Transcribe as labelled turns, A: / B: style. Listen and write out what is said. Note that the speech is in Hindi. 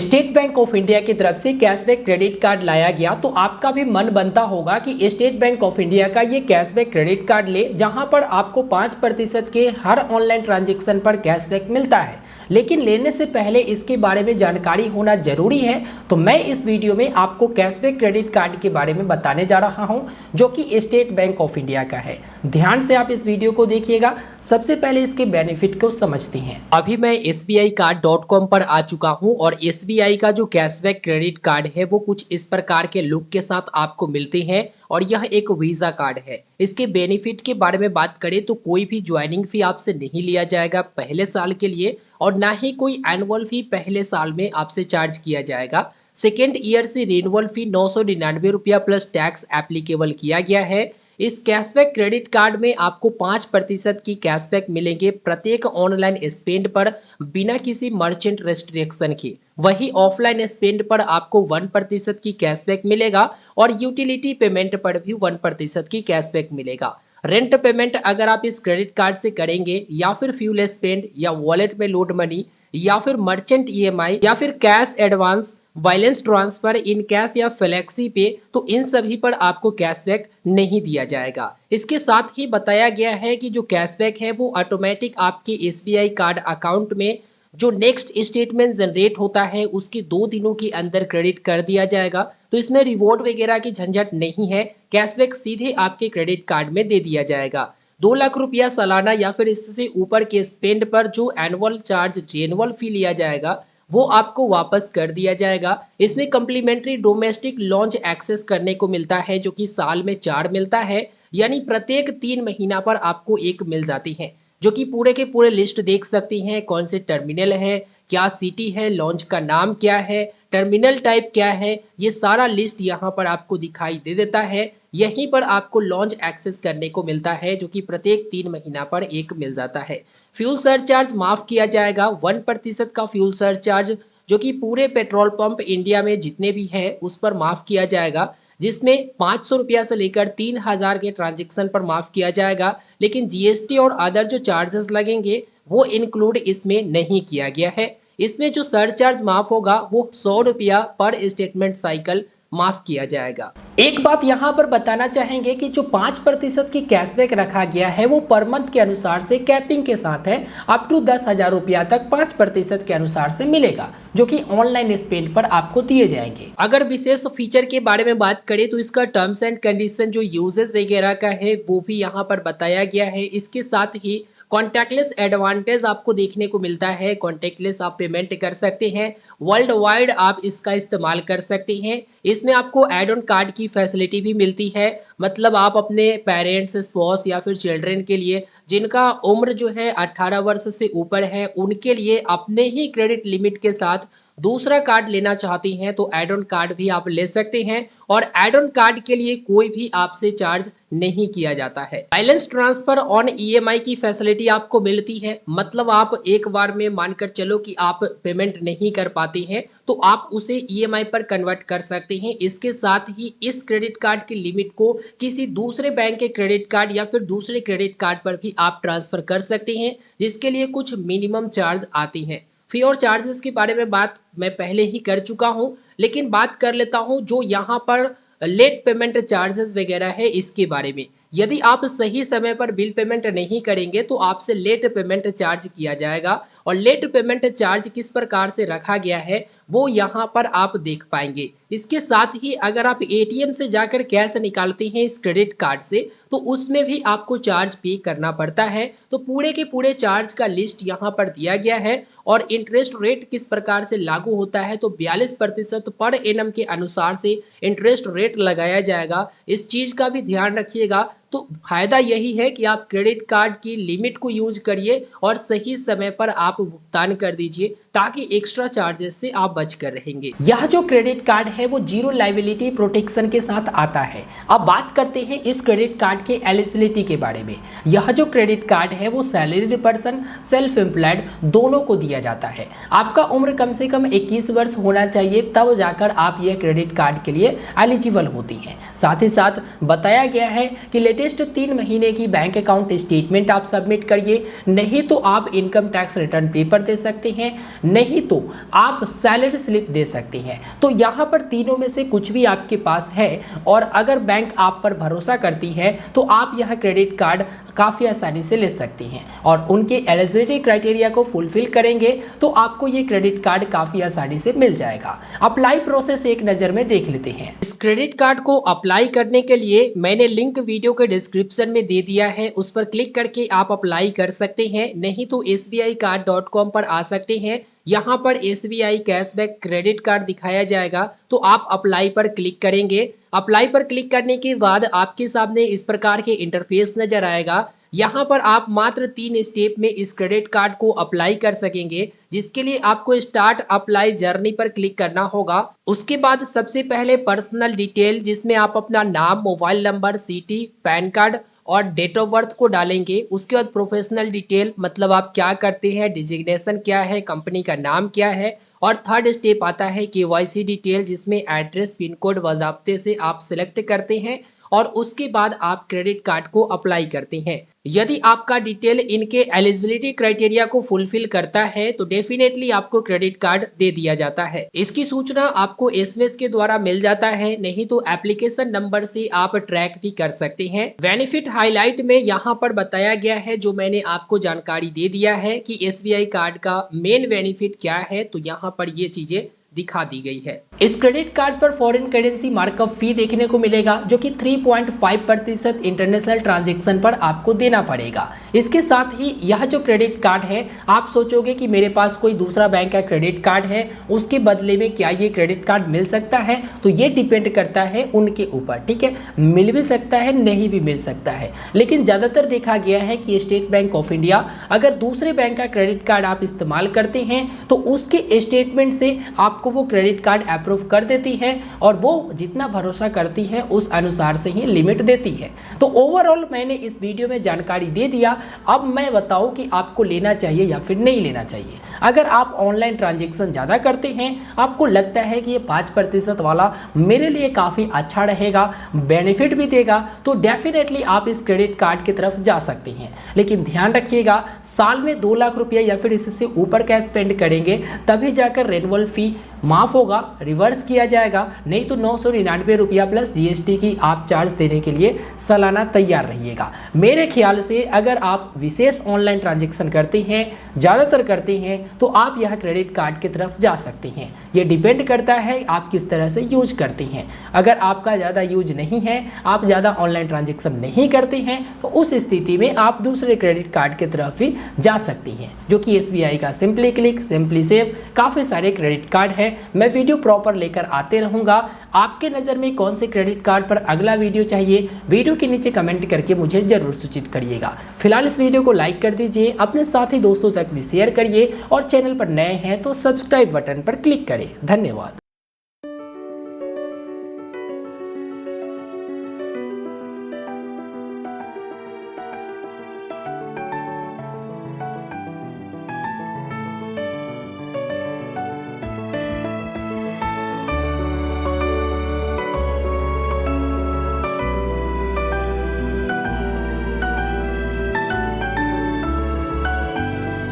A: स्टेट बैंक ऑफ इंडिया की तरफ से कैशबैक क्रेडिट कार्ड लाया गया तो आपका भी मन बनता होगा कि स्टेट बैंक ऑफ इंडिया का ये कैशबैक क्रेडिट कार्ड ले, जहां पर आपको 5% के हर ऑनलाइन ट्रांजैक्शन पर कैशबैक मिलता है। लेकिन लेने से पहले इसके बारे में जानकारी होना जरूरी है। तो मैं इस वीडियो में आपको कैशबैक क्रेडिट कार्ड के बारे में बताने जा रहा हूं, जो कि स्टेट बैंक ऑफ इंडिया का है। ध्यान से आप इस वीडियो को देखिएगा। सबसे पहले इसके बेनिफिट को समझते हैं। अभी मैं sbicard.com पर आ चुका हूं और SBI का जो कैशबैक क्रेडिट कार्ड है वो कुछ इस प्रकार के लुक के साथ आपको मिलते हैं और यह एक वीजा कार्ड है। इसके बेनिफिट के बारे में बात करें तो कोई भी ज्वाइनिंग फी आपसे नहीं लिया जाएगा पहले साल के लिए, और ना ही कोई एनुअल फी पहले साल में आपसे चार्ज किया जाएगा। सेकेंड ईयर से रिन्यूअल फी 999 रुपया प्लस टैक्स एप्लीकेबल किया गया है। इस कैशबैक क्रेडिट कार्ड में आपको 5% की कैशबैक मिलेंगे प्रत्येक ऑनलाइन स्पेंड पर बिना किसी मर्चेंट रेस्ट्रिक्शन के। वही ऑफलाइन स्पेंड पर आपको 1% की कैशबैक मिलेगा और यूटिलिटी पेमेंट पर भी 1% की कैशबैक मिलेगा। रेंट पेमेंट अगर आप इस क्रेडिट कार्ड से करेंगे या फिर फ्यूल स्पेंड या वॉलेट में लोड मनी या फिर मर्चेंट EMI या फिर cash advance, balance transfer, in cash या फ्लेक्सी पे, तो इन सभी पर आपको कैशबैक नहीं दिया जाएगा। इसके साथ ही बताया गया है कि जो कैशबैक है वो ऑटोमेटिक आपके SBI कार्ड अकाउंट में जो नेक्स्ट स्टेटमेंट जनरेट होता है उसके 2 दिनों के अंदर क्रेडिट कर दिया जाएगा। तो इसमें रिवॉर्ड वगैरह की झंझट नहीं है, कैशबैक सीधे आपके क्रेडिट कार्ड में दे दिया जाएगा। 2 लाख रुपया सालाना या फिर इससे ऊपर के स्पेंड पर जो एनुअल चार्ज जेनुअल फी लिया जाएगा वो आपको वापस कर दिया जाएगा। इसमें कम्प्लीमेंट्री डोमेस्टिक लॉन्च एक्सेस करने को मिलता है, जो कि साल में 4 मिलता है, यानी प्रत्येक 3 महीना पर आपको एक मिल जाती है, जो कि पूरे के पूरे लिस्ट देख सकती हैं। कौन से टर्मिनल है, क्या सिटी है, लॉन्च का नाम क्या है, टर्मिनल टाइप क्या है, ये सारा लिस्ट यहाँ पर आपको दिखाई दे देता है। यहीं पर आपको लॉन्च एक्सेस करने को मिलता है, जो कि प्रत्येक 3 महीना पर एक मिल जाता है। फ्यूल सरचार्ज माफ किया जाएगा, 1% का फ्यूल सरचार्ज जो कि पूरे पेट्रोल पंप इंडिया में जितने भी है उस पर माफ किया जाएगा, जिसमें 500 रुपया से लेकर 3000 के ट्रांजेक्शन पर माफ किया जाएगा। लेकिन GST और अदर जो चार्जेस लगेंगे वो इंक्लूड इसमें नहीं किया गया है। इसमें जो सरचार्ज माफ होगा वो 100 रुपया पर स्टेटमेंट साइकिल माफ किया जाएगा। एक बात यहाँ पर बताना चाहेंगे कि जो 5% की कैशबैक रखा गया है वो पर मंथ के अनुसार से कैपिंग के साथ है। अप टू 10,000 रुपया तक 5% के अनुसार से मिलेगा, जो कि ऑनलाइन स्पेंड पर आपको दिए जाएंगे। अगर विशेष फीचर के बारे में बात करें तो इसका टर्म्स एंड कंडीशन जो यूजेस वगैरह का है वो भी यहाँ पर बताया गया है। इसके साथ ही कॉन्टैक्टलेस एडवांटेज आपको देखने को मिलता है। कॉन्टैक्टलेस आप पेमेंट कर सकते हैं, वर्ल्ड वाइड आप इसका इस्तेमाल कर सकते हैं। इसमें आपको एड ऑन कार्ड की फैसिलिटी भी मिलती है, मतलब आप अपने पेरेंट्स, स्पाउस या फिर चिल्ड्रन के लिए जिनका उम्र जो है 18 वर्ष से ऊपर है, उनके लिए अपने ही क्रेडिट लिमिट के साथ दूसरा कार्ड लेना चाहती हैं तो एड ऑन कार्ड भी आप ले सकते हैं, और एड ऑन कार्ड के लिए कोई भी आपसे चार्ज नहीं किया जाता है। बैलेंस ट्रांसफर ऑन EMI की फैसिलिटी आपको मिलती है, मतलब आप एक बार में मानकर चलो कि आप पेमेंट नहीं कर पाते हैं तो आप उसे EMI पर कन्वर्ट कर सकते हैं। इसके साथ ही इस क्रेडिट कार्ड की लिमिट को किसी दूसरे बैंक के क्रेडिट कार्ड या फिर दूसरे क्रेडिट कार्ड पर भी आप ट्रांसफर कर सकते हैं, जिसके लिए कुछ मिनिमम चार्ज आती हैं। फी और चार्जेस के बारे में बात मैं पहले ही कर चुका हूं, लेकिन बात कर लेता हूं जो यहां पर लेट पेमेंट चार्जेस वगैरह है इसके बारे में। यदि आप सही समय पर बिल पेमेंट नहीं करेंगे तो आपसे लेट पेमेंट चार्ज किया जाएगा, और लेट पेमेंट चार्ज किस प्रकार से रखा गया है वो यहाँ पर आप देख पाएंगे। इसके साथ ही अगर आप ATM से जाकर कैश निकालते हैं इस क्रेडिट कार्ड से तो उसमें भी आपको चार्ज पे करना पड़ता है। तो पूरे के पूरे चार्ज का लिस्ट यहाँ पर दिया गया है, और इंटरेस्ट रेट किस प्रकार से लागू होता है तो 42% पर एनम के अनुसार से इंटरेस्ट रेट लगाया जाएगा। इस चीज का भी ध्यान रखिएगा। तो फायदा यही है कि आप क्रेडिट कार्ड की लिमिट को यूज करिए और सही समय पर आप भुगतान कर दीजिए, ताकि एक्स्ट्रा चार्जेस से आप बच कर रहेंगे। यह जो क्रेडिट कार्ड है वो जीरो लायबिलिटी प्रोटेक्शन के साथ आता है। अब बात करते हैं इस क्रेडिट कार्ड के एलिजिबिलिटी के बारे में। यह जो क्रेडिट कार्ड है वो सैलरीड पर्सन, सेल्फ एम्प्लॉयड दोनों को दिया जाता है। आपका उम्र कम से कम 21 वर्ष होना चाहिए, तब जाकर आप यह क्रेडिट कार्ड के लिए एलिजिबल होती हैं। साथ ही साथ बताया गया है कि लेटेस्ट 3 महीने की बैंक अकाउंट स्टेटमेंट आप सबमिट करिए, नहीं तो आप इनकम टैक्स रिटर्न पेपर दे सकते हैं। नहीं तो आप सैलरी स्लिप दे सकते हैं। तो यहाँ पर तीनों में से कुछ भी आपके पास है और अगर बैंक आप पर भरोसा करती है तो आप यह क्रेडिट कार्ड काफ़ी आसानी से ले सकती हैं और उनके एलिजिबिलिटी क्राइटेरिया को फुलफिल करेंगे तो आपको ये क्रेडिट कार्ड काफ़ी आसानी से मिल जाएगा। अप्लाई प्रोसेस एक नज़र में देख लेते हैं। इस क्रेडिट कार्ड को अप्लाई करने के लिए मैंने लिंक वीडियो के डिस्क्रिप्शन में दे दिया है, उस पर क्लिक करके आप अप्लाई कर सकते हैं। नहीं तो sbicard.com पर आ सकते हैं, यहाँ पर SBI कैशबैक क्रेडिट कार्ड दिखाया जाएगा तो आप अप्लाई पर क्लिक करेंगे। अप्लाई पर क्लिक करने के बाद आपके सामने इस प्रकार के इंटरफेस नजर आएगा। यहाँ पर आप मात्र 3 स्टेप में इस क्रेडिट कार्ड को अप्लाई कर सकेंगे, जिसके लिए आपको स्टार्ट अप्लाई जर्नी पर क्लिक करना होगा। उसके बाद सबसे पहले पर्सनल डिटेल, जिसमें आप अपना नाम, mobile number, city, pan card और डेट ऑफ बर्थ को डालेंगे। उसके बाद प्रोफेशनल डिटेल, मतलब आप क्या करते हैं, डिजिग्नेशन क्या है, कंपनी का नाम क्या है। और थर्ड स्टेप आता है KYC डिटेल, जिसमें एड्रेस, पिन कोड बाज़ाब्ते से आप सिलेक्ट करते हैं और उसके बाद आप क्रेडिट कार्ड को अप्लाई करते हैं। यदि आपका डिटेल इनके एलिजिबिलिटी क्राइटेरिया को फुलफिल करता है तो डेफिनेटली आपको क्रेडिट कार्ड दे दिया जाता है। इसकी सूचना आपको SMS के द्वारा मिल जाता है, नहीं तो एप्लीकेशन नंबर से आप ट्रैक भी कर सकते हैं। बेनिफिट हाईलाइट में यहाँ पर बताया गया है, जो मैंने आपको जानकारी दे दिया है कि SBI कार्ड का मेन बेनिफिट क्या है, तो यहाँ पर ये चीजें दिखा दी गई है। इस क्रेडिट कार्ड पर फॉरेन करेंसी मार्कअप फी देखने को मिलेगा, जो कि 3.5% इंटरनेशनल ट्रांजैक्शन पर आपको देना पड़ेगा। इसके साथ ही यह जो क्रेडिट कार्ड है, आप सोचोगे कि मेरे पास कोई दूसरा बैंक का क्रेडिट कार्ड है, उसके बदले में क्या ये क्रेडिट कार्ड मिल सकता है, तो ये डिपेंड करता है उनके ऊपर। ठीक है, मिल भी सकता है, नहीं भी मिल सकता है, लेकिन ज़्यादातर देखा गया है कि स्टेट बैंक ऑफ इंडिया अगर दूसरे बैंक का क्रेडिट कार्ड आप इस्तेमाल करते हैं तो उसके स्टेटमेंट से आपको वो क्रेडिट कार्ड अप्रूव कर देती है और वो जितना भरोसा करती है उस अनुसार से ही लिमिट देती है। तो ओवरऑल मैंने इस वीडियो में जानकारी दे दिया। अब मैं बताऊं कि आपको लेना चाहिए या फिर नहीं लेना चाहिए। अगर आप ऑनलाइन ट्रांजैक्शन ज़्यादा करते हैं, आपको लगता है कि ये 5% वाला मेरे लिए काफ़ी अच्छा रहेगा, बेनिफिट भी देगा, तो डेफिनेटली आप इस क्रेडिट कार्ड की तरफ जा सकते हैं। लेकिन ध्यान रखिएगा, साल में 2 लाख रुपया या फिर इससे ऊपर का स्पेंड करेंगे तभी जाकर रेनुअल फी माफ़ होगा, रिवर्स किया जाएगा, नहीं तो 999 रुपया प्लस GST की आप चार्ज देने के लिए सालाना तैयार रहिएगा। मेरे ख्याल से अगर आप विशेष ऑनलाइन ट्रांजैक्शन करते हैं, ज़्यादातर करते हैं, तो आप यह क्रेडिट कार्ड की तरफ जा सकते हैं। ये डिपेंड करता है आप किस तरह से यूज करते हैं। अगर आपका ज़्यादा यूज नहीं है, आप ज़्यादा ऑनलाइन ट्रांजैक्शन नहीं करते हैं, तो उस स्थिति में आप दूसरे क्रेडिट कार्ड की तरफ ही जा सकती हैं, जो कि SBI का सिंपली क्लिक, सिंपली सेव, काफ़ी सारे क्रेडिट कार्ड है। मैं वीडियो प्रॉपर लेकर आते रहूँगा। आपके नज़र में कौन से क्रेडिट कार्ड पर अगला वीडियो चाहिए, वीडियो के नीचे कमेंट करके मुझे ज़रूर सूचित करिएगा। फिलहाल इस वीडियो को लाइक कर दीजिए, अपने साथी दोस्तों तक भी शेयर करिए और चैनल पर नए हैं तो सब्सक्राइब बटन पर क्लिक करें। धन्यवाद।